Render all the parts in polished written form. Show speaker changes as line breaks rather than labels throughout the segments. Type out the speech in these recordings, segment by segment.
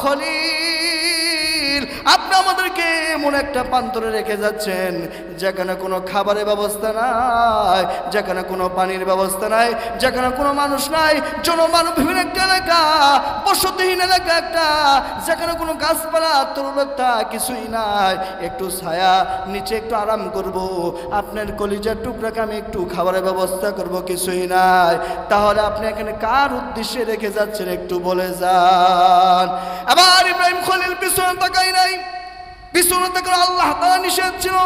খলিল, আপনি আমাদেরকে এমন একটা প্রান্তরে রেখে যাচ্ছেন যেখানে কোনো খাবারের ব্যবস্থা নাই, যেখানে কোনো পানির ব্যবস্থা নাই, যেখানে কোনো মানুষ নাই, জনমানবহীন একটা এলাকা, বসতিহীন এলাকা একটা, যেখানে কোনো গাছপালা তরুলতা কিছুই নাই, একটু ছায়া নিচে একটু আরাম করব, আপনার কলিজার টুকরাকে আমি একটু খাবারের ব্যবস্থা করব, কিছুই নাই। তাহলে আপনি এখানে কার উদ্দেশ্যে রেখে যাচ্ছেন একটু বলে যান। আবার ইব্রাহিম খলিল পিছনে তাকাই নাই, পিছনে তাকানো আল্লাহ তাআলা নিষেধ ছিল।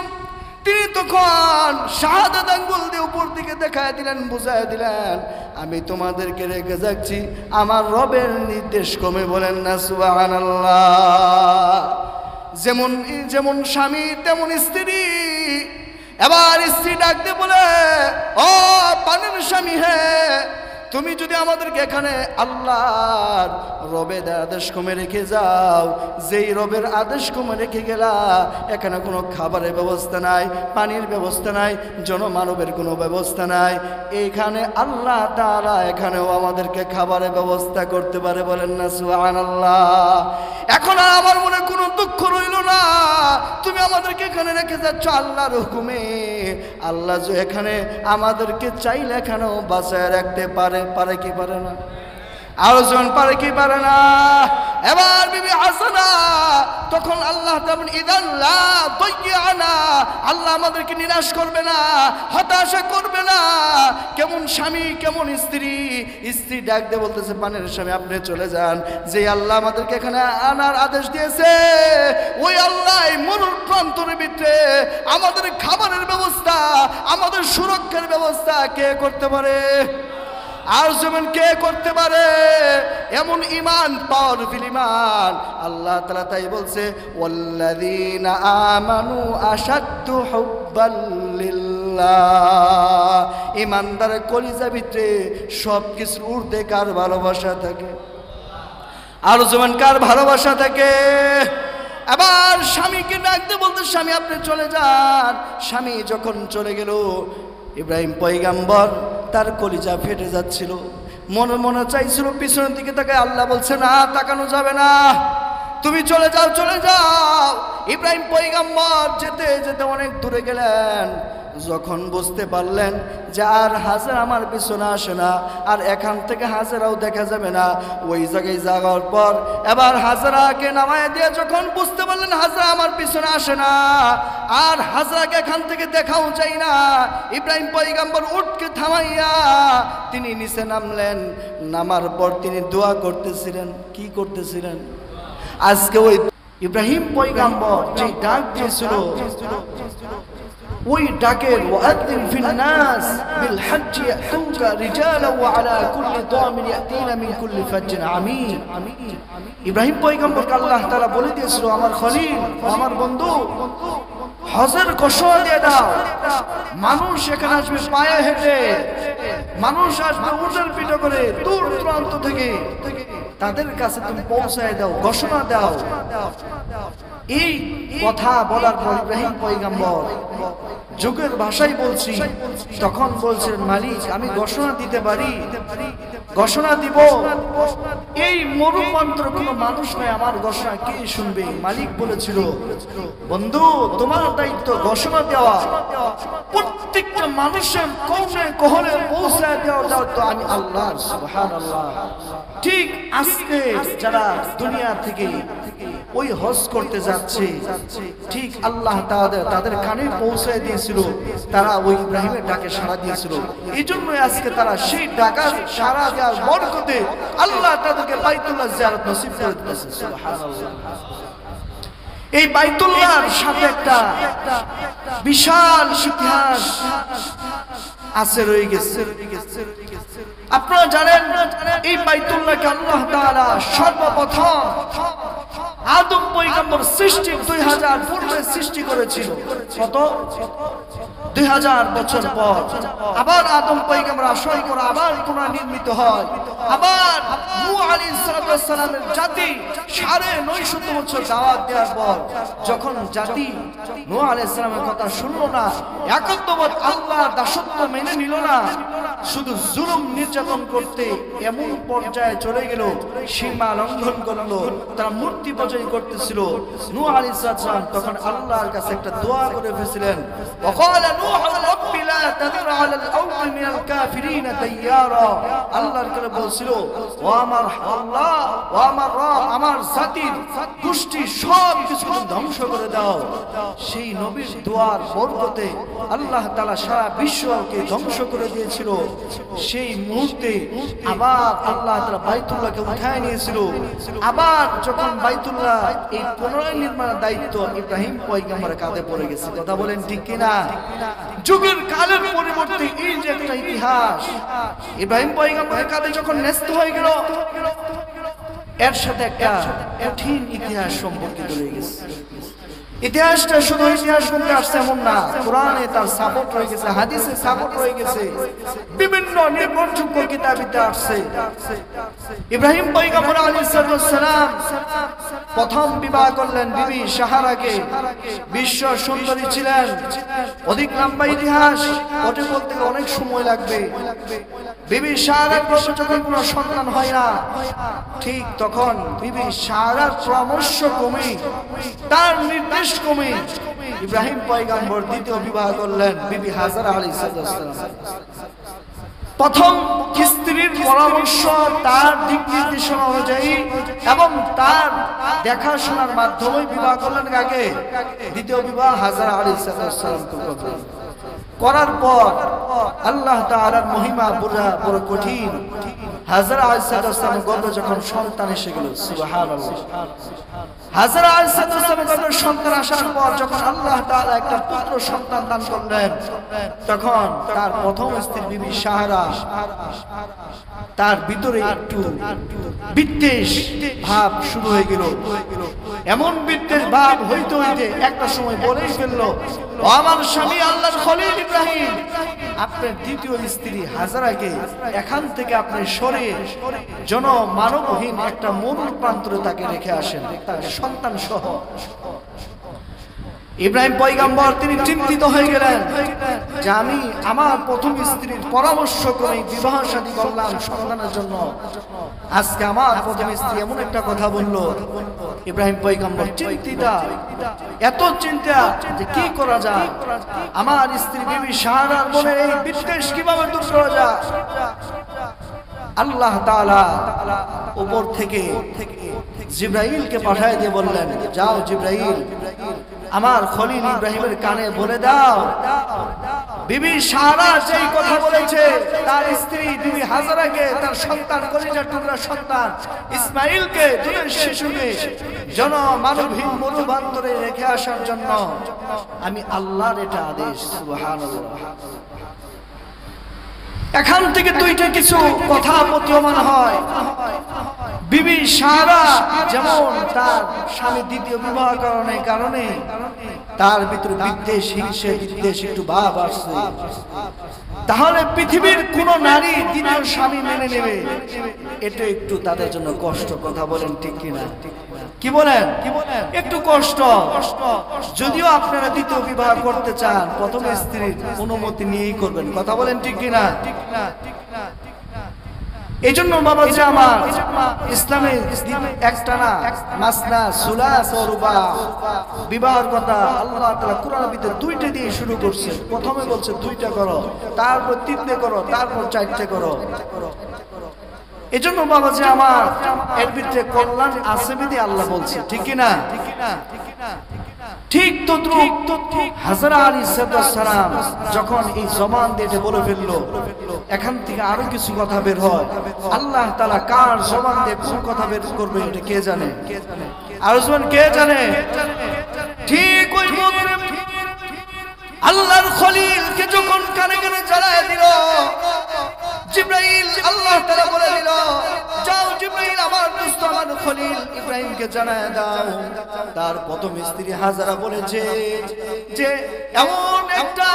তিনি তখন শাহাদাত আঙ্গুল দিয়ে উপর দিকে দেখায় দিলেন, বুঝায় দিলেন, আমি তোমাদেরকে রেখে যাচ্ছি আমার রবের নির্দেশ ক্রমে। বলেন না সুবহানাল্লাহ। যেমন যেমন স্বামী তেমন স্ত্রী। এবার স্ত্রী ডাক দিয়ে বলে, ও পানের স্বামী, হে তুমি যদি আমাদেরকে এখানে আল্লাহর রবের আদেশ কমে রেখে যাও, যেই রবের আদেশ কমে রেখে গেলা, এখানে কোনো খাবারের ব্যবস্থা নাই, পানির ব্যবস্থা নাই, জনমানবের কোনো ব্যবস্থা নাই, এইখানে আল্লাহ তাআলা এখানেও আমাদেরকে খাবারের ব্যবস্থা করতে পারে। বলেন না সুবহানাল্লাহ। এখন আর আমার মনে কোনো দুঃখ রইল না, তুমি আমাদেরকে এখানে রেখে যাচ্ছ আল্লাহর হুকুমে। আল্লাহ যে এখানে আমাদেরকে চাইলে এখানেও বাঁচায় রাখতে পারে, পারে কি পারে না? আলোচন পারে কি পারে না? এবার বিবি হাসানা তখন আল্লাহ তেমন ইদাল্লা দইয়ানা, আল্লাহ আমাদেরকে নিরাশ করবে না, হতাশা করবে না। কেমন স্বামী কেমন স্ত্রী। স্ত্রী ডাক দিয়ে বলতেছে, পানের স্বামী আপনি চলে যান, যে আল্লাহ আমাদেরকে এখানে আনার আদেশ দিয়েছে ওই আল্লাহ মরুর প্রান্তরের ভিতরে আমাদের খাবারের ব্যবস্থা, আমাদের সুরক্ষার ব্যবস্থা কে করতে পারে? আর যেমন কে করতে পারে? এমন ঈমান, পাওয়ারফুল ঈমান। আল্লাহ তাআলা তাই বলছে, ওয়াল্লাযীনা আমানু আশাদ্দু হুব্বাল লিল্লাহ। ঈমানদারের কলিজার ভিতরে সব কিছুর ঊর্ধ্বে কার ভালোবাসা থাকে? আর যেমন কার ভালোবাসা থাকে? আবার স্বামীকে ডাকতে বলতে, স্বামী আপনি চলে যান। স্বামী যখন চলে গেল, ইব্রাহিম পয়গাম্বর তার কলিজা ফেটে যাচ্ছিল, মনে মনে চাইছিল পিছনের দিকে তাকায়। আল্লাহ বলছে, না, তাকানো যাবে না, তুমি চলে যাও, চলে যাও। ইব্রাহিম পয়গাম্বর যেতে যেতে অনেক দূরে গেলেন। যখন বুঝতে পারলেন যে আর হাজার আমার পিছনে আসে না, আর এখান থেকে হাজারাও দেখা যাবে না, ওই জায়গায় যাওয়ার পর এবার হাজারাকে নামায় দিয়ে যখন বুঝতে পারলেন হাজারা আমার পিছনে আসে না, আর হাজারাকে এখান থেকে দেখাও যায় না, ইব্রাহিম পয়গাম্বর উটকে থামাইয়া তিনি নিচে নামলেন। নামার পর তিনি দোয়া করতেছিলেন। কি করতেছিলেন? আজকে ওই ইব্রাহিম পয়গাম্বর যে ডাক দিয়েছিল, ওই ডাকের ওয়াআযিন ফিন নাস বিল হজ্জ ইয়াতুকা রিজালা ওয়া আলা কুল্লি দামিন ইয়াতিনা মিন কুল্লি ফাজ্জিন আমিন। ইব্রাহিম পয়গম্বরকে আল্লাহ তাআলা বলে দিয়েছিল, আমার খলিল, আমার বন্ধু, হজের ঘোষণা দিয়ে দাও, মানুষ এখানে আসবে পায়ে হেঁটে, মানুষ আসবে উটের পিঠে করে দূর দূরান্ত থেকে, তাদের কাছে তুমি পৌঁছায় দাও, ঘোষণা দাও। এই কথা বলার পর ইব্রাহিম পয়গম্বর যুগের ভাষায় বলছি, তখন বলছেন, মালিক আমি ঘোষণা দিতে পারি, ঘোষণা দিব। এই মরুপ্রান্তরে কোনো মানুষ নাই, আমার ঘোষণা কে শুনবে? মালিক বলেছিল, বন্ধু তোমার দায়িত্ব ঘোষণা দেওয়া, প্রত্যেকটা মানুষের কৌশে কোহলে পৌঁছায় দেওয়ার দায়িত্ব আমি আল্লাহর। সুবহানাল্লাহ। ঠিক আজকে যারা দুনিয়া থেকে ওই হজ করতে যাচ্ছে, ঠিক আল্লাহ তাদের কানে পৌঁছায় দিয়েছিল, তারা ওই ইব্রাহিমের ডাকে সাড়া দিয়েছিল। এই জন্যই আজকে তারা সেই ডাকার সাড়া দেওয়ার বরকতে আল্লাহ তাদেরকে বাইতুল্লাহ জিয়ারত নসিব করে দিয়েছে। সুবহানাল্লাহ। এই বাইতুল্লাহর সাথে একটা বিশাল ইতিহাস আছে, রয়ে গেছে। আপনারা জানেন এই বাইতুল্লাহকে আল্লাহ তাআলা সর্বপ্রথম আদম পয়গম্বর সৃষ্টির 2000 পূর্বে সৃষ্টি করেছিল। কত? 2000 বছর পর আবার আদম পয়গম্বর আসল করে আবার পুনর্নির্মিত হয়। আবার নূহ আলাইহিস সালামের জাতি 950 বছর দাওয়াত দেওয়ার পর যখন জাতি নূহ আলাইহিস সালামের কথা শুনলো না, একত্ববাদ আল্লাহর দাসত্ব মেনে নিল না, শুধু জুলুম নির্যাতন করতে এমন পর্যায়ে চলে গেল, সীমা লঙ্ঘন করলো, তারা মূর্তি পূজা করতেছিল। নূহ আলাইহিস সালাম তখন আল্লাহর কাছে একটা দোয়া করে ফেলেছিলেন, ওয়াকালা নূহ রাব্বি লা তাযর আলাল আরদি মিনাল কাফিরিন দাইয়ারা। আল্লাহর কাছে বলছিল, ও আমার আল্লাহ, ও আমার রব, আমার জাতির গোষ্ঠী সব কিছু ধ্বংস করে দাও। সেই নবীর দোয়ার বরকতে আল্লাহ তাআলা সারা বিশ্বকে ধ্বংস করে দিয়েছিল। সেই মুহূর্তে আবার আল্লাহ তাআলা বাইতুল্লাহকে উঠায় নিয়েছিল। আবার যখন বাইতুল্লাহ এই পুনরায় নির্মাণের দায়িত্ব ইব্রাহিম পয়গম্বরের কাঁধে পড়ে গেছে। কথা বলেন ঠিক কিনা? যুগের কালের পরিবর্তে এই যে একটা ইতিহাস ইব্রাহিম পয়গম্বরের কাঁধে যখন ন্যস্ত হয়ে গেল, এর সাথে একটা কঠিন ইতিহাস সম্পর্কিত রয়ে গেছে। ইতিহাসটা শুধু ইতিহাস বলতে আসছে এমন না, কোরআনে তার সাপোর্ট রয়ে গেছে, হাদিসে সাপোর্ট রয়ে গেছে, বিভিন্ন নির্ভরযোগ্য কিতাবিতে আসছে। ইব্রাহিম পয়গম্বর আলাইহিস সালাম প্রথম বিবাহ করলেন বিবি সাহারাকে। বিশ্ব সুন্দরী ছিলেন। অধিক লম্বা ইতিহাস, ওটা বলতে অনেক সময় লাগবে। বিবি সাহারার যখন কোনো সন্তান হয় না, ঠিক তখন বিবি সাহারার পরামর্শ কমে, তার নির্দেশ কমে ইব্রাহিম পয়গম্বর দ্বিতীয় বিবাহ করলেন বিবি হাজারা আলাইহিস সালাম। প্রথম স্ত্রীর পরামর্শ, তার দিক নির্দেশনা অনুযায়ী এবং তার দেখাশোনার মাধ্যমে বিবাহ করলেন কাকে? দ্বিতীয় বিবাহ হাজারা আলাইহিস সালাম করার পর আল্লাহ তাআলার মহিমা বড় কঠিন। হাজারা আলাইহিস সালামের গর্ভে যখন সন্তান এসে গেল, সুবহানাল্লাহ, হাজারা আলাইহিস সালামের গর্ভে সন্তান আসার পর যখন আল্লাহ তাআলা একটা পুত্র সন্তান দান করলেন, তখন তার প্রথম স্ত্রী বিবি সাহারা, তার ভিতরে একটু বিদ্বেষ ভাব শুরু হয়ে গেল। এমন বিদ্বেষ ভাব হইতে হইতে একটা সময় বলেই ফেললো, ও আমার স্বামী আল্লাহর খলিল ইব্রাহিম, আপনার দ্বিতীয় স্ত্রী হাজারাকে এখান থেকে আপনি সরিয়ে জনমানবহীন একটা মরুর প্রান্তরে তাকে রেখে আসেন, তার সন্তান সহ। ইব্রাহিম পয়গম্বর তিনি চিন্তিত হয়ে গেলেন যে আমি আমার প্রথম স্ত্রীর পরামর্শ করে বিবাহ শাদী করলাম সন্তানের জন্য, আজকে আমার প্রথম স্ত্রী এমন একটা কথা বলল। ইব্রাহিম পয়গম্বর চিন্তিত, এত চিন্তা যে কি করা যায়, আমার স্ত্রী বিবি সাহারার মনে এই বিদ্বেষ কিভাবে দূর করা যায়। আল্লাহ তাআলা উপর থেকে জিবরাইলকে পাঠিয়ে দিয়ে বললেন, যাও জিবরাইল, আমার খলিল ইব্রাহিমের কানে বলে দাও, বিবি সাহারা যেই কথা বলেছে তার স্ত্রী বিবি হাজারাকে, তার সন্তান কলিজার টুকরা সন্তান ইসমাইলকে, দুধের শিশুকে জনমানবহীন মরুপ্রান্তরে রেখে আসার জন্য আমি আল্লাহর এটা আদেশ। সুবহানাল্লাহ। এখান থেকে দুইটা কিছু কথা প্রতীয়মান হয়। বিবি সাহারা যেমন তার স্বামী দ্বিতীয় বিবাহ কারণে তার ভিতরে বিদ্বেষ, হিংসে, বিদ্বেষ একটু ভাব আসছে। তাহলে পৃথিবীর কোন নারী দ্বিতীয় স্বামী মেনে নেবে, এটা একটু তাদের জন্য কষ্ট। কথা বলেন ঠিক কিনা? কি বলেন? একটু কষ্ট। যদিও আপনারা দ্বিতীয় বিবাহ করতে চান, প্রথম স্ত্রীর অনুমতি নিয়েই করবেন। কথা বলেন ঠিক কিনা? এই জন্য বাবা যে আমার ইসলামে একটা না, মাসনা, সুলাস ও রুবা বিবাহের কথা আল্লাহ তাআলা কোরআনের ভিতরে দুইটা দিয়ে শুরু করছে। প্রথমে বলছে দুইটা করো, তারপর তিনটে করো, তারপর চারটে করো। এই জন্য বাবা যে আমার এর ভিতরে কল্যাণ আছে বিধি আল্লাহ বলছে, ঠিক কিনা? ঠিক তদ্রুপ হাজারা আলাইহিস সালাম যখন এই জবান দিয়ে বলে ফেললো, এখান থেকে আরো কিছু কথা বের হয়। আল্লাহ তাআলা কার জবান দিয়ে কোন কথা বের করবে এটা কে জানে? আর জবান কে জানে? ঠিক ওই মুহূর্তে আল্লাহর খলিলকে যখন কানে কানে জ্বালায় দিল, জিবরাইল আল্লাহ তাআলা বলে দিল, যাও জিবরাইল, আমার দোস্ত আমার খলিল খলিল ইব্রাহিমকে জানায় দাও তার প্রথম স্ত্রী হাজারা বলেছে যে এমন একটা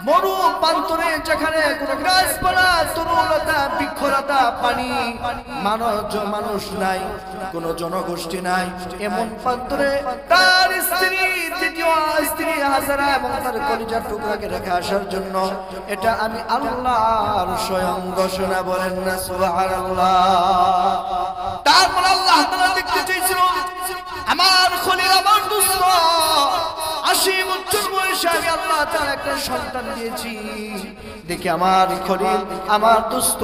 মরু প্রান্তরে যেখানে কোনো গাছপালা তরুলতা বৃক্ষলতা পানি মানুষ নাই কোনো জনগোষ্ঠী নাই এমন প্রান্তরে তার স্ত্রী দ্বিতীয় স্ত্রী হাজারা এবং তার কলিজার টুকরাকে রেখে আসার জন্য এটা আমি আল্লাহর স্বয়ং ঘোষণা বলেন না সুবহানাল্লাহ। তারপর আল্লাহ তাআলা দেখতে চাইছিল আমার খলিল আমার দোস্ত 80 বছর বয়সে আমি আল্লাহ তাআলা একটা সন্তান দিয়েছি দেখি আমার খলিল আমার দোস্ত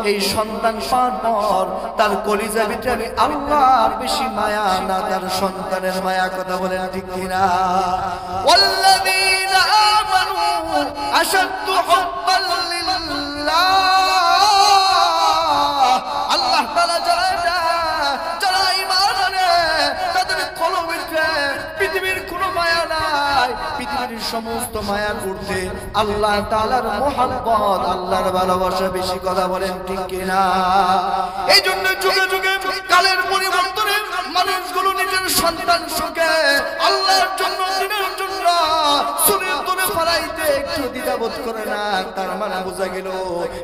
এই সন্তান পাওয়ার পর তার কলিজার ভিতরে আমি আল্লাহর বেশি মায়া না তার সন্তানের মায়া কথা বলেন ঠিক কিনা ওয়াল্লাযীনা আমানু আশাদ্দু হুব্বান লিল্লাহ আল্লাহ তাআলা যারা ঈমান আনে তাদের কলবে পৃথিবীর কোনো মায়া নাই পৃথিবীর সমস্ত মায়া করতে আল্লাহ তাআলার মুহাব্বত আল্লাহর ভালোবাসা বেশি কথা বলেন ঠিক কিনা এই জন্য যুগে যুগে কালের পরিবর্তনে মানুষগুলো নিজের সন্তান সুখে আল্লাহর জন্য দিনের জন্য শরীর তুলে ফলাইতে একটু দ্বিধাবোধ করে না তার মানে বোঝা গেল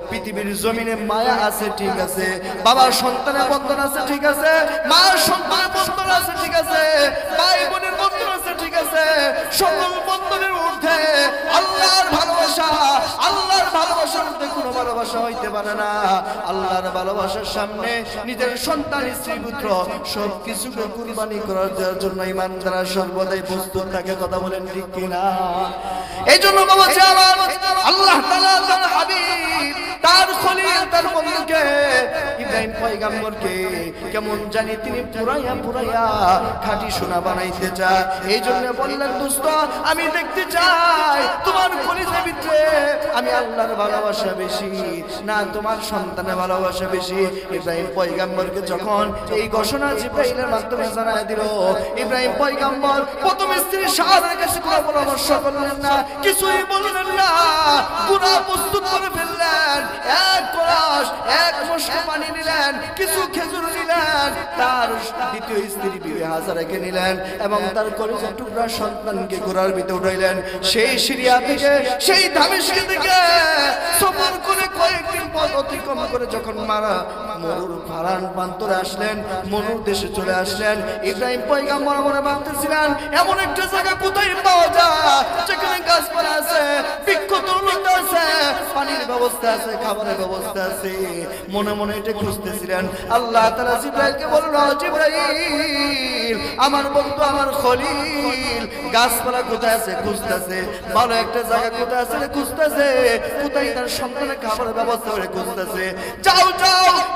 পৃথিবীর জমিনে মায়া আছে ঠিক আছে বাবার সন্তানের বন্ধন আছে ঠিক আছে মার সন্তানের বন্ধন আছে ঠিক আছে ভাই বোনের বন্ধন আছে ঠিক আছে সকল বন্ধনের ঊর্ধ্বে আল্লাহর ভালোবাসার মধ্যে কোনো ভালোবাসা হইতে পারে না আল্লাহর ভালোবাসার সামনে নিজের সন্তান স্ত্রী পুত্র সব কিছুকে কুরবানি করার জন্য ঈমানদাররা সর্বদাই প্রস্তুত থাকে কথা বলেন ঠিক কিনা এই জন্য বাবা আমার আল্লাহ তাআলা তার হাবিব তার খলিল তার বন্ধুকে ইব্রাহিম পয়গম্বরকে কেমন জানি তিনি পুরাইয়া খাঁটি সোনা বানাইতে চায় এই জন্য বললেন দোস্ত আমি দেখতে চাই তোমার কলিজার ভিতরে আমি আল্লাহর ভালোবাসা বেশি না তোমার সন্তানের ভালোবাসা বেশি ইব্রাহিম পয়গম্বরকে যখন এই ঘোষণা জিবরাইলের মাধ্যমে জানায় দিল ইব্রাহিম পয়গম্বর প্রথম স্ত্রী সারার কাছে কোনো পরামর্শ করলেন না কিছুই বললেন না পুরা প্রস্তুত করে ফেললেন এক মশক পানি নিলেন কিছু খেজুর নিলেন তার দ্বিতীয় স্ত্রী বিবি হাজারাকে নিলেন এবং তার কলিজার টুকরা সন্তানকে ঘোড়ার ভিতরে উঠাইলেন সেই সিরিয়া থেকে সেই দামেস্ক থেকে সফর করে কয়েকদিন পথ অতিক্রম করে যখন মরুর ফারান প্রান্তরে আসলেন মরুর দেশে চলে আসলেন ইব্রাহিম পয়গম্বর মনে ভাবতেছিলেন এমন একটা জায়গা কোথায় পাওয়া যায় যেখানে গাছপালা আছে বৃক্ষতরুলতা আছে পানির ব্যবস্থা আছে খাবারের ব্যবস্থা আছে মনে মনে এটা খুঁজতেছিলেন আল্লাহ তাআলা জিবরাইলকে বলল জিবরাইল আমার বন্ধু আমার খলিল গাছপালা কোথায় আছে খুঁজতেছে ভালো একটা জায়গা কোথায় আছে খুঁজতেছে কোথায় তার সন্তানের খাবারের ব্যবস্থা করে খুঁজতেছে যাও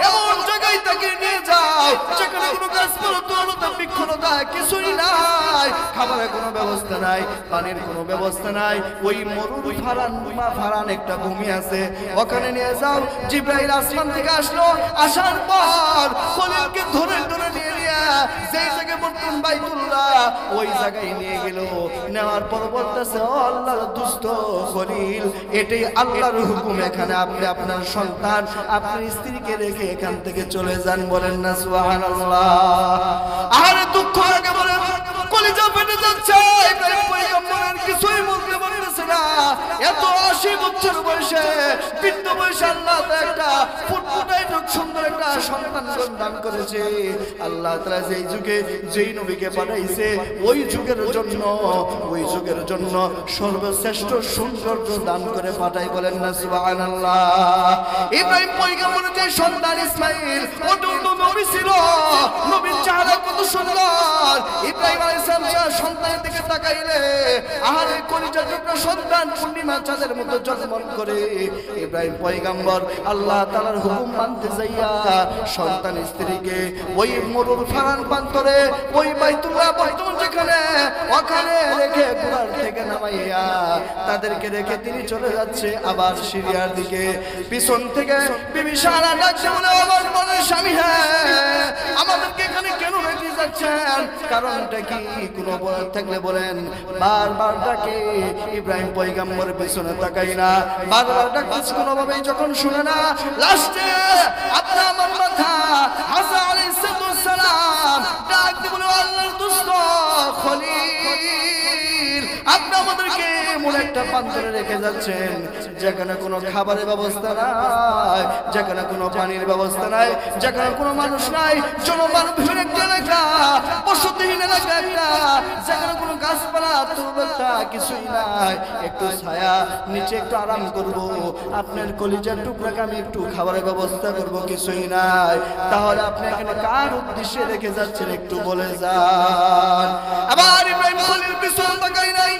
এমন জায়গায় তাকে নিয়ে যাও যেখানে কোনো গাছপালা তরুলতা বৃক্ষলতা কিছুই নাই খাবারের কোনো ব্যবস্থা নাই পানির কোনো ব্যবস্থা নাই ওই মরুর ফারান একটা ভূমি আছে ওখানে নিয়ে যাও জিবরাইল আসমান থেকে আসলো আসার পর খলিলকে ধরে নিয়ে যেই জায়গায় বর্তমান বাইতুল্লাহ ওই জায়গায় নিয়ে গেল নেওয়ার পর বলতেছে ও আল্লাহর দুষ্ট খলিল এটাই আল্লাহর হুকুম এখানে আপনি আপনার সন্তান আপনার স্ত্রীকে রেখে এখান থেকে চলে যান বলেন না সুবহানাল্লাহ আরে দুঃখ লাগে বলে কলিজা ফেটে যাচ্ছে ইব্রাহিম পয়গম্বরের কিছুই বলতে পারতেছে না এত 80 বছর বয়সে বৃদ্ধ বয়সে আল্লাহ একটা ফুটফুটাই সুন্দর একটা সন্তান দান করেছে আল্লাহ তাআলা যেই যুগে যেই নবীকে পাঠাইছে ওই যুগের জন্য সর্বশ্রেষ্ঠ সৌন্দর্য দান করে পাঠাই বলেন না সুবহানাল্লাহ ইব্রাহিম পয়গম্বরের যে সন্তান ইসমাঈল ওটা নবী ছিল নবীর চেহারা কত সুন্দর ইব্রাহিম আলাইহিস সালাম সন্তানের দিকে তাকাইলে আহারে কলিজার টুকরা সন্তান পূর্ণিমা চাঁদের মতো জলমল করে ইব্রাহিম পয়গম্বর আল্লাহ তাআলার হুকুম মানতে যাইয়া সন্তান স্ত্রীকে ওই মরুর ফারান প্রান্তরে ওই বাইতুল্লাহ বর্তমান যেখানে ওখানে রেখে ঘোড়ার থেকে নামাইয়া তাদেরকে রেখে তিনি চলে যাচ্ছে আবার সিরিয়ার দিকে পিছন থেকে বিবি সারা ডাকছে বলে আমার মনের স্বামী হ্যাঁ আমাদেরকে এখানে কেন রেখে যাচ্ছেন কারণটা কি কোনো বলার থাকলে বলেন বারবার ডাকে ইব্রাহিম পয়গম্বর পিছনে তাকাই না বারবার ডাকছে কোনোভাবেই যখন শুনে না লাস্টে আপনার আমার মাথা হাসান আলাইহিস সালাম এমন একটা প্রান্তরে রেখে যাচ্ছেন যেখানে কোনো খাবারের ব্যবস্থা নাই, যেখানে কোনো পানির ব্যবস্থা নাই, যেখানে কোনো মানুষ নাই, জনমানবহীন একটা এলাকা, বসতিহীন এলাকা একটা, যেখানে কোনো গাছপালা তুলতা কিছুই নাই, একটু ছায়া নিচে একটু আরাম করব, আপনার কলিজার টুকরাকে আমি একটু খাবারের ব্যবস্থা করব, কিছুই নাই। তাহলে আপনি এখানে কার উদ্দেশ্যে রেখে যাচ্ছেন একটু বলে যান। আবার ইব্রাহিম খলিল পিছন তাকাই নাই,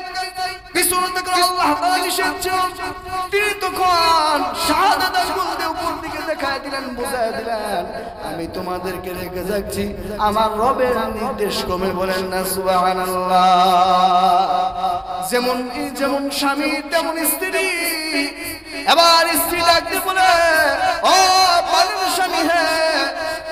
পিছন তাকাই আল্লাহ তাআলা নিষেধ ছিল, তিনি তখন শাহাদাত আঙ্গুল দিয়ে উপর দিকে দেখায় দিলেন, বুঝায় দিলেন আমি তোমাদেরকে রেখে যাচ্ছি আমার রবের নির্দেশ ক্রমে। বলেন না সুবহানাল্লাহ। যেমন যেমন স্বামী তেমন স্ত্রী। এবার স্ত্রী ডাকতে বলে, ও পালন স্বামী, হ্যাঁ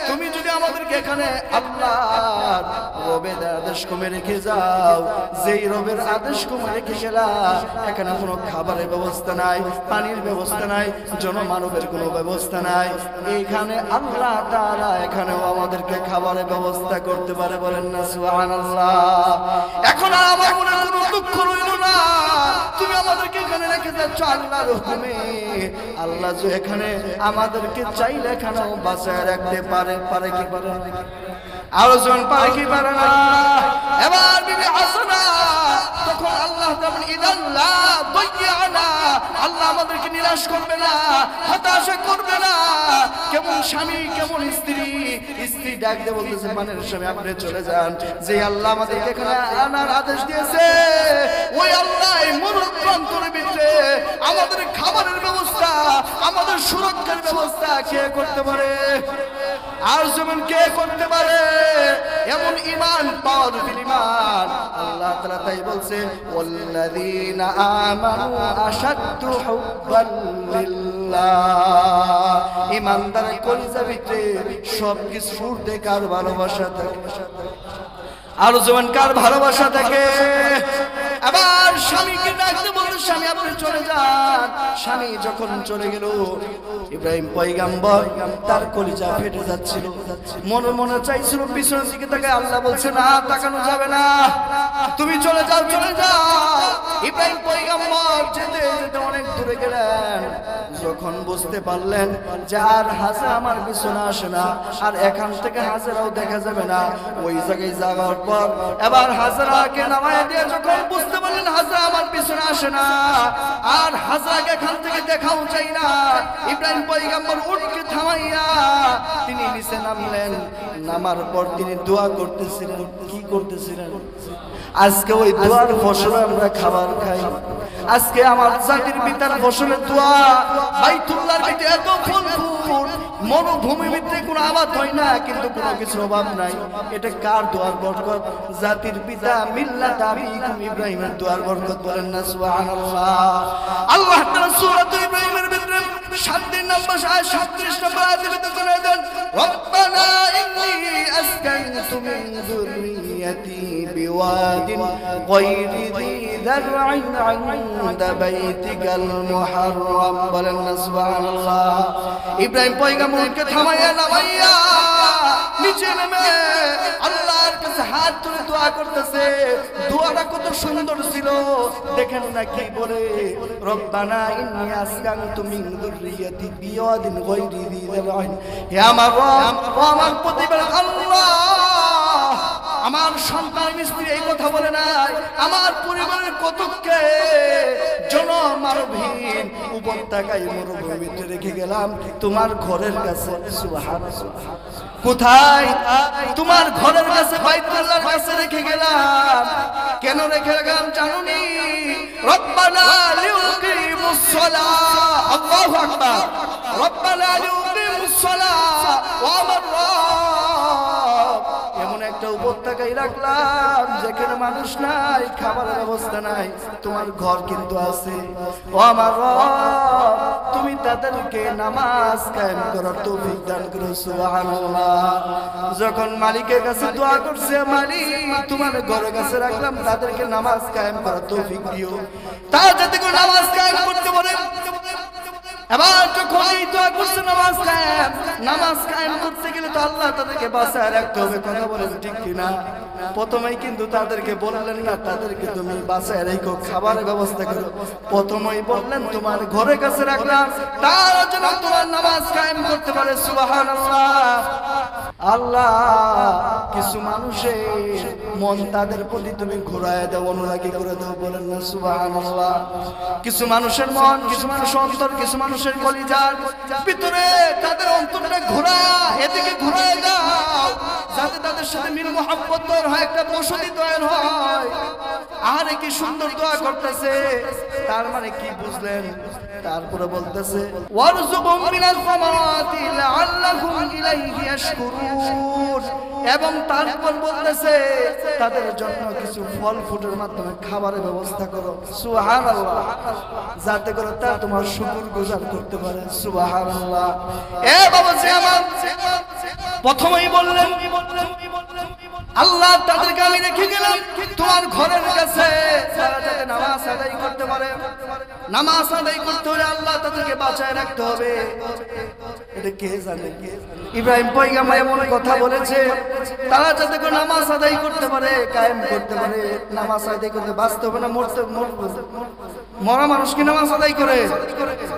তুমি যদি আমাদেরকে এখানে আল্লাহর রবের আদেশ কমে রেখে যাও, যেই রবের আদেশ কমে রেখে গেলা, এখানে কোনো খাবারের ব্যবস্থা নাই, পানির ব্যবস্থা নাই, জনমানবের কোনো ব্যবস্থা নাই, এইখানে আল্লাহ তাআলা এখানেও আমাদেরকে খাবারের ব্যবস্থা করতে পারে। বলেন না সুবহানাল্লাহ। এখন আর আমার মনে কোনো দুঃখ রইল না, তুমি আমাদেরকে এখানে রেখে যাচ্ছ আল্লাহর হুকুমে। আল্লাহ যে এখানে আমাদেরকে চাইলে এখানেও বাঁচায় রাখতে পারে। পারে কি পারে? আরো জন পারে কি পারে না? এবার বিবি হাসানা তখন আল্লাহ তাআলা ইদান লা দাইয়ানা, আল্লাহ আমাদেরকে নিরাশ করবে না, হতাশা করবে না। কেমন স্বামী কেমন স্ত্রী, স্ত্রী ডাক দিয়ে বলতেছে মানের স্বামী আপনি চলে যান, যে আল্লাহ আমাদেরকে এখানে আনার আদেশ দিয়েছে ওই আল্লাহ এই মরুর প্রান্তরের ভিতরে আমাদের খাবারের ব্যবস্থা, আমাদের সুরক্ষার ব্যবস্থা কে করতে পারে? আর যেমন কে করতে পারে? এমন ঈমান পাওয়ার ঈমান। আল্লাহ তাআলা তাই বলছে ওয়াল্লাযীনা আমানু আশাদ্দু হুব্বান লিল্লাহ। ঈমানদারের কলিজার ভিতরে সবকিছুর থেকে কার ভালোবাসা থাকে? আর যেমন কার ভালোবাসা থাকে? আবার স্বামীকে ডাকতে বলতে স্বামী আপনি চলে যান। স্বামী যখন চলে গেল, ইব্রাহিম পয়গম্বর তার কলিজা ফেটে যাচ্ছিল, মনে মনে চাইছিল পিছনের দিকে তাকায়। আল্লাহ বলছে না, তাকানো যাবে না, তুমি চলে যাও, চলে যাও। ইব্রাহিম পয়গম্বর যেতে যেতে অনেক দূরে গেলেন, যখন বুঝতে পারলেন যে আর হাজরা আমার পিছনে আসে না, আর এখান থেকে হাজরাও দেখা যাবে না, ওই জায়গায় যাওয়ার পর এবার হাজরাকে নামায় দিয়ে যখন বুঝতে পারলেন হাজরা আমার পিছনে আসে না, আর হাজরাকে এখান থেকে দেখাও চাই না, ইব্রাহিম পয়গম্বর উটকে থামাইয়া তিনি নিচে নামলেন। নামার পর তিনি দোয়া করতেছিলেন। কি করতেছিলেন? আজকে ওই দোয়ার ফসলে আমরা খাবার খাই। আজকে আমার জাতির পিতার ফসলের দোয়া, বাইতুল্লাহর ভিতরে এত ফল ফুল, মরুভূমির ভিতরে কোনো আবাদ হয় না, কিন্তু কোনো কিছুর অভাব নাই। এটা কার দোয়ার বরকত? জাতির পিতা মিল্লাত আবিকুম ইব্রাহিমের দোয়ার বরকত। বলেন না সুবহানাল্লাহ। আল্লাহ তাআলা সূরা ইব্রাহিমের ভিতরে 37 নম্বর আয়াত 37 নম্বর আয়াতে বলে দেন, রব্বানা ইন্নী আসকানতু মিন যুররিয়্যাতি বিওয়াদিন গায়রি যী যার'ইন 'ইনদা বাইতিকাল মুহাররাম। বলেন না সুবহানাল্লাহ। ইব্রাহিম পয়গম্বরকে থামাইয়া নামাইয়া নিচে নেমে আল্লাহর কাছে হাত তুলে দোয়া করতেছে। দোয়াটা কত সুন্দর ছিল দেখেন না, কি বলে, রব্বানা ইন্নী আসকানতু মিন যুররিয়্যাতি বিওয়াদিন গায়রি যী যার'ইন। হে আমার রব, ও আমার প্রতিপালক আল্লাহ, আমার সন্তান স্ত্রী এই কথা বলে নাই, আমার পরিবারের কতকে জনমানবহীন উপত্যকায় মরুভূমিতে রেখে গেলাম তোমার ঘরের কাছে। সুবহানাল্লাহ। কোথায়? তোমার ঘরের কাছে, বাইতুল্লাহর কাছে রেখে গেলাম। কেন রেখে গেলাম জানোনি? রব্বানা লিউকিমুস সালাহ। আল্লাহু আকবার। রব্বানা লিউকিমুস সালাহ। ওয়া আমার রব, এমন একটা উপত্যকায় রাখলাম যেখানে মানুষ নাই, খাবারের ব্যবস্থা নাই, তোমার ঘর কিন্তু আছে। ও আমার রব, তুমি তাদেরকে নামাজ কায়েম করার তৌফিক দান করো। সুবহানাল্লাহ। যখন মালিকের কাছে দোয়া করছে, মালিক তোমার ঘরের কাছে রাখলাম, তাদেরকে নামাজ কায়েম করার তৌফিক দিও, তারা যাতে করে নামাজ কায়েম করতে পারে। এবার যখন এই দোয়া করছে নামাজ কায়েম করতে গেলে তো আল্লাহ তাদেরকে বাঁচায় রাখতে হবে, কথা বলেন ঠিক কিনা? প্রথমেই কিন্তু তাদেরকে বললেন না তাদেরকে তুমি বাঁচায় রেখো, খাবারের ব্যবস্থা করো। প্রথমেই বললেন তোমার ঘরের কাছে রাখলাম, তারা যেন তোমার নামাজ কায়েম করতে পারে। সুবহানাল্লাহ। আল্লাহ কিছু মানুষের মন তাদের প্রতি তুমি ঘুরায় দাও, অনুরাগী করে দাও, বলেন না সুবহানাল্লাহ। কিছু মানুষের মন, কিছু মানুষের অন্তর, কিছু মানুষের কলিজার ভিতরে তাদের অন্তরটা ঘোরায়, এদিকে ঘুরায় দাও, যাতে তাদের সাথে মিল মুহাব্বত তৈরি হয়, একটা বসতি তৈরি হয়। আরে কি সুন্দর দোয়া করতেছে, তার মানে কি বুঝলেন? তারপরে বলতেছে ওয়ারযুকুম মিনাস সামারাতি লাআল্লাকুম ইলাইহি ইয়াশকুরুন, এবং তারপর বলতেছে তাদের জন্য কিছু ফল ফুটের মাধ্যমে খাবারের ব্যবস্থা করো। সুবহানাল্লাহ। যাতে করে তা তোমার শুকরগুজার করতে পারে। সুবহানাল্লাহ। এ বাবাজি আমার, প্রথমেই বললেন আল্লাহ তাদেরকে আমি রেখে গেলাম তোমার ঘরের কাছে, তারা যাতে নামাজ আদায় করতে পারে। নামাজ আদায় করতে হলে আল্লাহ তাদেরকে বাঁচায় রাখতে হবে। এটা কে জানে? ইব্রাহিম পয়গম্বর এমন কথা বলেছে, তারা যাতে করে নামাজ আদায় করতে পারে, কায়েম করতে পারে। নামাজ আদায় করতে বাঁচতে হবে না মরতে? মরা মানুষ কি নামাজ আদায় করে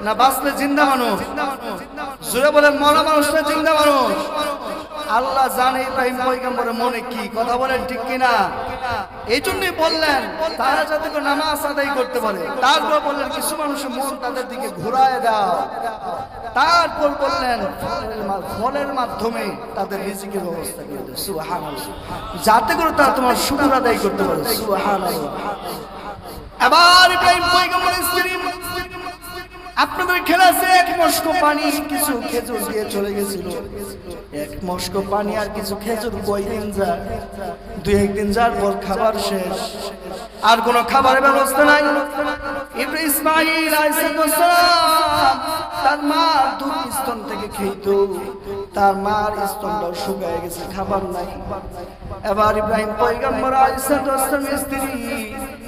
না? বাঁচলে জিন্দা মানুষ। জোরে বলেন, মরা মানুষটা জিন্দা মানুষ। আল্লাহ জানে ইব্রাহিম পয়গম্বরের মনে কি, কথা বলেন ঠিক কিনা? এই জন্যই বললেন তারা যাতে করে নামাজ আদায় করতে পারে। তারপর বললেন কিছু মানুষের মন তাদের দিকে ঘুরায় দাও। তারপর বললেন ফলের মাধ্যমে তাদের রিজিকের ব্যবস্থা করে দাও। সুবহানাল্লাহ। যাতে করে তারা তোমার শুকর আদায় করতে পারে। সুবহানাল্লাহ। এবার ইব্রাহিম পয়গম্বরের স্ত্রী আপনাদের খেলাছে এক মস্ক পানি কিছু খেজুর দিয়ে চলে গেছিল। এক মস্ক পানি আর কিছু খেজুর কয়দিন যায়? দুই একদিন যার পর খাবার শেষ, আর কোনো খাবারের ব্যবস্থা নাই। ইব্রাহিম ইসমাঈল আলাইহিস সালাম তার মা দুধ স্তন থেকে খেত, তার মার স্তনটাও শুকিয়ে গেছে, খাবার নাই। এবার ইব্রাহিম পয়গম্বর আলাইহিস সালামের স্ত্রী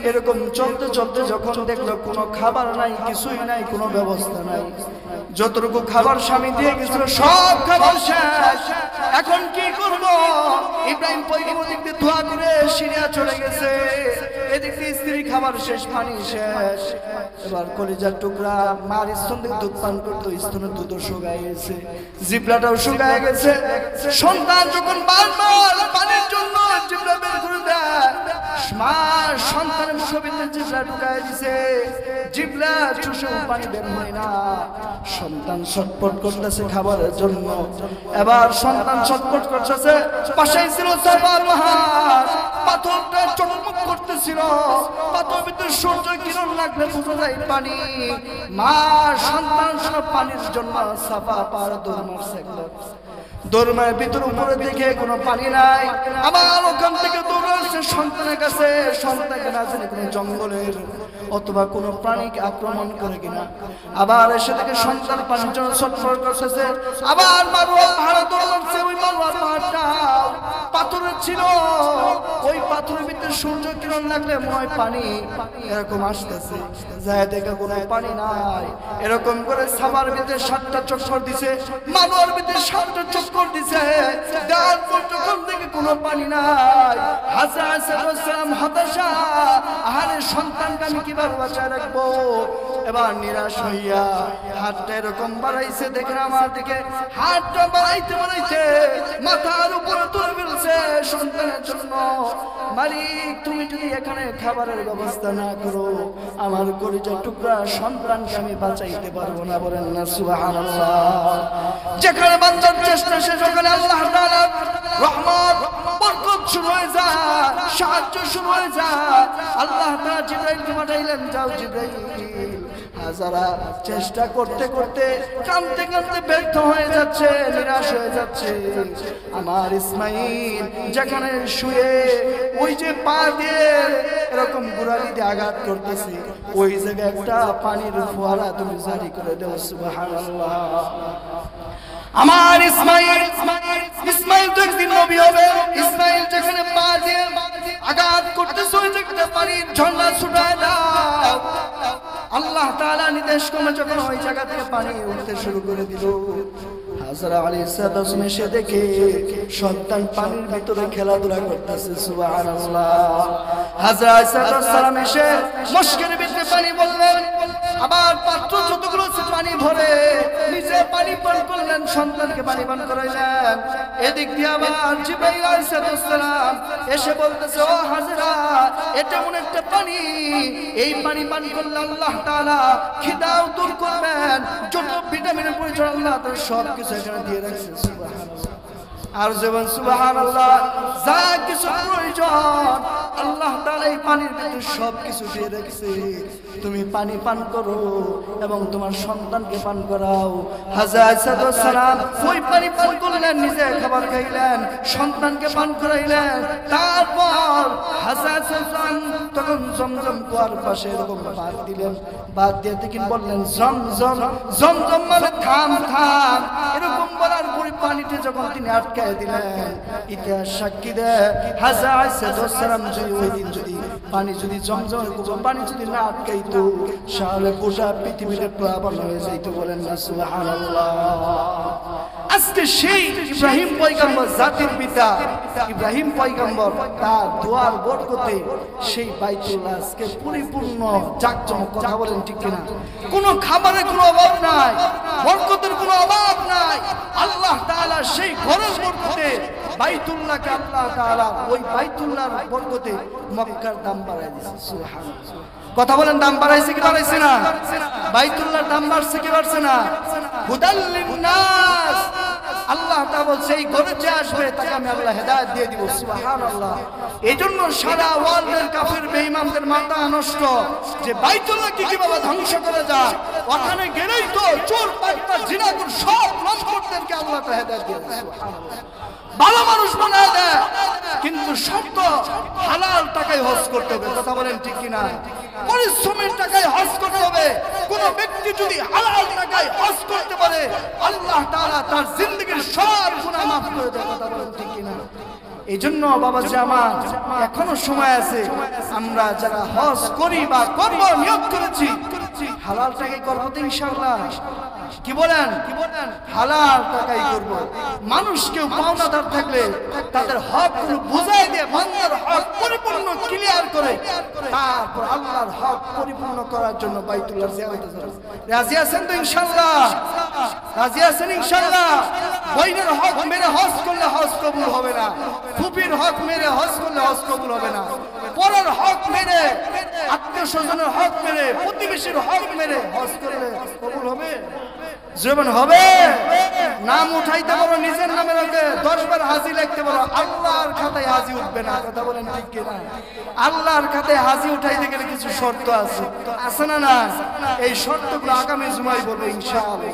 এরকম চলতে চলতে যখন দেখলো কোনো খাবার নাই, কিছুই নাই, কোনো ব্যবস্থা নাই, যতটুকু খাবার স্বামী দিয়ে গেছিল সব খাবার শেষ। এখন কি করব? ইব্রাহিম পয়গম্বর দিক দিয়ে দোয়া করে সিরিয়া চলে গেছে, এদিক দিয়ে স্ত্রী খাবার শেষ, পানি শেষ। এবার কলিজার টুকরা মার স্তন থেকে দুধ পান করতো, স্তনের দুধও শুকায় গেছে, জিহ্বাটাও শুকায় গেছে। সন্তান যখন বারবার পানির জন্য জিহ্বা বের করে দেয়, মা সন্তানের মুখের ভিতরে জিহ্বা ঢুকায় দিছে, জিহ্বা চুষেও পানি বের হয় না। সন্তান ছটফট করতেছে খাবারের জন্য। এবার সন্তান ছটফট করতেছে, পাশেই ছিল সাফার পাহাড়, পাথরটা চকমক করতেছিল, পাথরের ভিতরে সূর্য কিরণ লাগলে বোঝা যায় পানি। মা সন্তান সব পানির জন্য সাফা পাহাড় দৌড় মারছে, দৌড়মার ভিতর উপরে দেখে কোনো পানি নাই। আবার ওখান থেকে দৌড়ে আসছে সন্তানের কাছে, সন্তানকে না জানি কোনো জঙ্গলের অথবা কোনো প্রাণীকে আক্রমণ করে কিনা। আবার এসে থেকে সন্তান পানির জন্য ছটফট করতেছে। আবার মারোয়া পাহাড়ে দৌড়াচ্ছে, ওই মারোয়া পাহাড়টা পাথরের ছিল, ওই পাথরের ভিতরে সূর্য কিরণ লাগলে মনে হয় পানি এরকম আসতেছে, যায় দেখে কোনো পানি নাই। এরকম করে সাবার ভিতরে 7টা চক্কর দিছে, মারোয়ার ভিতরে 7টা চক্কর দিছে, দেওয়ার পর যখন দেখে কোনো পানি নাই, হাসান হতাশা, আহারে সন্তানকে আমি কিভাবে বাঁচায় রাখবো? এবার নিরাশ হইয়া হাতটা এরকম বাড়াইছে, দেখে আমার দিকে হাতটা বাড়াইতে বাড়াইতে মাথার উপরে তুলে ফেলছে সন্তানের জন্য। মালিক, তুমি যদি এখানে খাবারের ব্যবস্থা না করো, আমার কলিজার টুকরা সন্তানকে আমি বাঁচাইতে পারবো না, বলেন না সুবহানাল্লাহ। যেখানে বান্দার চেষ্টা শেষ ওখানে আল্লাহ তাআলা রহমত বরকত শুরু হয়ে যায়, সাহায্য শুরু হয়ে যায়। আল্লাহ তাআলা জিবরাইলকে পাঠাইলেন, যাও জিবরাইল। হাজারা চেষ্টা করতে করতে কাঁদতে কাঁদতে ব্যর্থ হয়ে যাচ্ছে, নিরাশ হয়ে যাচ্ছে। আমার ইসমাইল যেখানে শুয়ে ওই যে পা দিয়ে এরকম গোড়ালি দিয়ে আঘাত করতেছে, ওই জায়গায় একটা পানির ফোয়ারা তুমি জারি করে দাও। সুবহানাল্লাহ। আমার ইসমাইল তো একদিন নবী হবে। ইসমাইল যেখানে পা দিয়ে আঘাত করতেছে, ওই জায়গাটা পানির ঝর্ণা ছুটায় দাও। আল্লাহ তাআলা নির্দেশ ক্রমে যখন ওই জায়গা থেকে পানি উঠতে শুরু করে দিল, হাজরা আলাইহিস সালাম এসে দেখে সন্তান পানির ভিতরে খেলাধুলা করতেছে। সুবহানাল্লাহ। হাজরা আলাইহিস সালাম এসে মশকের ভিতরে পানি বললেন, আবার পাত্র যতগুলো পানি ভরে নিজে পানি পান করলেন, সন্তানকে পানি পান করাইলেন। এদিক দিয়ে আবার জিবরাইল আলাইহিস সালাম এসে বলতেছে, ও হাজরা, এটা এমন একটা পানি, এই পানি পান করলে আল্লাহ তাআলা খিদাও দূর করবেন, যত ভিটামিনের প্রয়োজন আল্লাহ তাআলা সব কিছু এখানে দিয়ে রাখছেন। সুবহানাল্লাহ। আর যেমন সুবহানাল্লাহ, যা কিছু প্রয়োজন আল্লাহ তাআলা এই পানির ভিতরে সব কিছু দিয়ে রাখছে, তুমি পানি পান করো এবং তোমার সন্তানকে পান করাও। হাজরা সালাম ওই পানি পান করলেন, নিজে খাবার খাইলেন, সন্তানকে পান করাইলেন। তারপর হাজরা সালাম তখন জমজম কুয়ার পাশে এরকম বাদ দিলেন, বাদ দিয়ে দেখেন বললেন, জমজম জমজম মানে থাম থাম, এরকম বলার পরে পানিতে যখন তিনি আটকায় দিলেন, ইতিহাস সাক্ষী দেয় হাজরা সালাম যদি ওই দিন যদি পানি যদি জমজম পানি যদি না আটকাইতো, তাহলে গোটা পৃথিবীতে প্লাবন হয়ে যাইতো। বলেন না সুবহানাল্লাহ। আজকে সেই ইব্রাহিম পয়গম্বর, জাতির পিতা ইব্রাহিম পয়গম্বর, তার দোয়ার বরকতে সেই বাইতুল্লাহ আজকে পরিপূর্ণ জাকজমক। কথা বলেন ঠিক কিনা? কোনো খাবারের কোনো অভাব নাই, বরকতের কোনো অভাব নাই। আল্লাহ তাআলা সেই ঘরের বরকতে বাইতুল্লাহকে আল্লাহ তাআলা ওই বাইতুল্লাহর বরকতে মক্কার দাম বাড়ায় দিয়েছে। সুবহানাল্লাহ। কথা বলেন, দাম বাড়াইছে কি বাড়াইছে না? বাইতুল্লাহর দাম বাড়ছে কি বাড়ছে না? হুদাল লিন্নাস। আল্লাহ তাআলা বলছে এই ঘরে যে আসবে তাকে আমি আল্লাহ হেদায়েত দিয়ে দিব। সুবহানাল্লাহ। এইজন্য সারা ওয়ার্ল্ডের কাফের বেঈমানদের মাথা নষ্ট যে বাইতুল্লাহ কি কিভাবে ধ্বংস করে যায়, ওখানে গেলেই তো চোর পাগলা জিনাকুর সব লম্পটদেরকে আল্লাহ তাআলা হেদায়েত দিয়ে দেয়। সুবহানাল্লাহ। ভালো মানুষ বানায় দেয়, কিন্তু শর্ত হালাল টাকায় হজ করতে হবে। কথা বলেন ঠিক কিনা? পরিশ্রমের টাকায় হজ করতে হবে। কোন ব্যক্তি যদি হালাল টাকায় হজ করতে পারে, আল্লাহ তাআলা তার জিন্দেগীর সব গুনাহ মাফ করে দেয়। কথা বলেন ঠিক কিনা? এই জন্য বাবাজি আমার, এখনো সময় আছে। আমরা যারা হজ করি বা করব নিয়ত করেছি, হালাল টাকায় করবো তো ইনশাআল্লাহ। কি বলেন? হালাল টাকাই করব। মানুষ কেউ পাওনাদার থাকলে তাদের হক বুঝাই দিয়ে বান্দার হক পরিপূর্ণ ক্লিয়ার করে তারপর আল্লাহর হক পরিপূর্ণ করার জন্য বাইতুল্লাহ জিয়ারতে যাবেন। রাজি আছেন তো ইনশাআল্লাহ? রাজি আছেন ইনশাআল্লাহ? বইনের হক মেরে হজ করলে হজ কবুল হবে না, ফুপির হক মেরে হজ করলে হজ কবুল হবে না, পরের হক মেরে, আত্মীয় স্বজনের হক মেরে, প্রতিবেশীর হক মেরে হজ করলে কবুল হবে? জীবন হবে? নাম উঠাইতে পারো নিজের নামে, লোকে 10 বার হাজি লিখতে পারো, আল্লাহর খাতায় হাজি উঠবে না। কথা বলেন ঠিক কিনা? আল্লাহর খাতায় হাজি উঠাইতে গেলে কিছু শর্ত আছে, আছে না? না, এই শর্তগুলো আগামী জুমায় বলবো ইনশাআল্লাহ।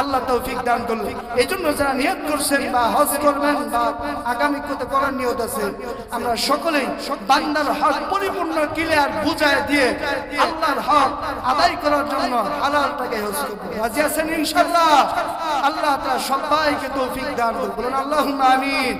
আল্লাহ তৌফিক দান করুন। এইজন্য যারা নিয়ত করছেন বা হজ করবেন বা আগামী কত করার নিয়ত আছে, আমরা সকলেই বান্দার হক পরিপূর্ণ ক্লিয়ার বুঝায় দিয়ে আল্লাহর হক আদায় করার জন্য হালাল টাকায় হজ করব। রাজি আছেন ইনশাআল্লাহ? আল্লাহ তাআলা সবাইকে তৌফিক দান করুন। বলুন আল্লাহুম্মা আমিন।